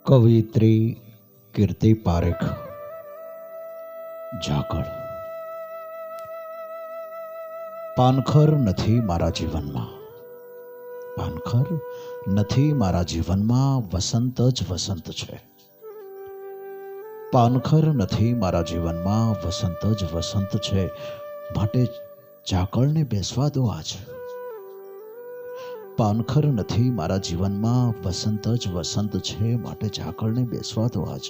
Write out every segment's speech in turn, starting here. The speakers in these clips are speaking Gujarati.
કવિત્રી કીર્તિ પારેખ. ઝાકળ. પાનખર નથી મારા જીવનમાં, પાનખર નથી મારા જીવનમાં, વસંત જ વસંત છે. પાનખર નથી મારા જીવનમાં, વસંત જ વસંત છે. માટે ઝાકળને બેસવા દો આજ. પાનખર નથી મારા જીવનમાં, વસંત જ વસંત છે. માટે ઝાકળને બેસવા દો આજ.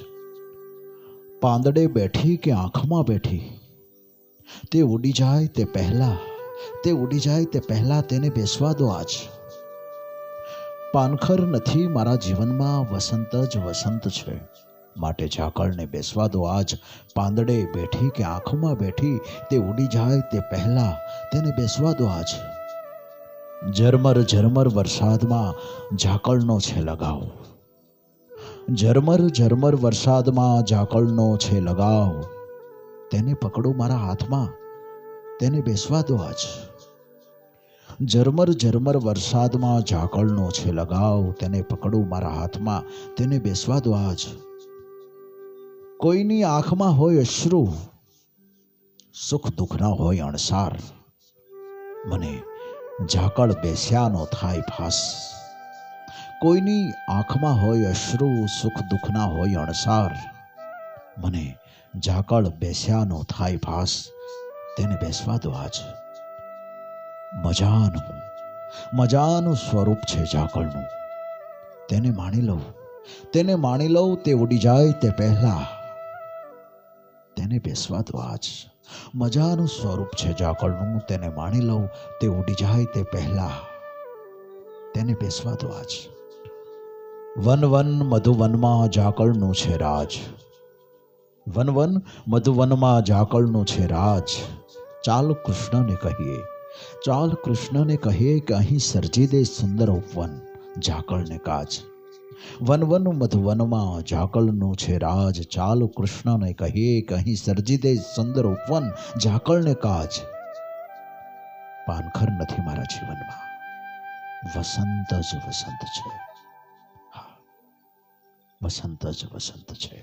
પાંદડે બેઠી કે આંખમાં બેઠી, તે ઉડી જાય તે પહેલા, તે ઉડી જાય તે પહેલા તેને બેસવા દો આજ. પાનખર નથી મારા જીવનમાં, વસંત જ વસંત છે. માટે ઝાકળને બેસવા દો આજ. પાંદડે બેઠી કે આંખમાં બેઠી, તે ઉડી જાય તે પહેલા તેને બેસવા દો આજ. ઝરમર ઝરમર વરસાદમાં ઝાકળનો છે લગાવ, ઝરમર ઝરમર વરસાદમાં ઝાકળનો છે લગાવ. તેને પકડો મારા હાથમાં, તેને બેસવા દો આજ. ઝરમર ઝરમર વરસાદમાં ઝાકળનો છે લગાવ, તેને પકડો મારા હાથમાં, તેને બેસવા દો આજ. કોઈની આંખમાં હોય અશ્રુ, સુખ દુઃખના હોય અણસાર, મને ઝાકળ બેસ્યાનો થાય ભાસ. કોઈની આંખમાં હોય અશ્રુ, સુખ દુઃખના હોય અણસાર, મને ઝાકળ બેસ્યાનો થાય ભાસ. તેને બેસવા દો આજ. મજાનું મજાનું સ્વરૂપ છે ઝાકળનું, તેને માણી લઉં, તેને માણી લઉં. તે ઉડી જાય તે પહેલા તેને બેસવા દો આજ. મજાનું સ્વરૂપ છે ઝાકળનું, તેને માણી લઉં. તે ઉડી જાય તે પહેલા તેને બેસવા દો આજ. વન વન મધુવનમાં ઝાકળનું છે રાજ, વન વન મધુવનમાં ઝાકળનું છે રાજ. ચાલ કૃષ્ણને કહીએ, ચાલ કૃષ્ણને કહીએ કે અહીં સર્જી દે સુંદર ઉપવન ઝાકળને કાજ. વન વન મધુવનમાં ઝાકળનું છે રાજ. ચાલ કૃષ્ણને કહીએ કે અહીં સર્જી દે સુંદર ઉપવન ઝાકળને કાજ. પાનખર નથી મારા જીવનમાં, વસંત જ વસંત છે. હા, વસંત જ વસંત છે.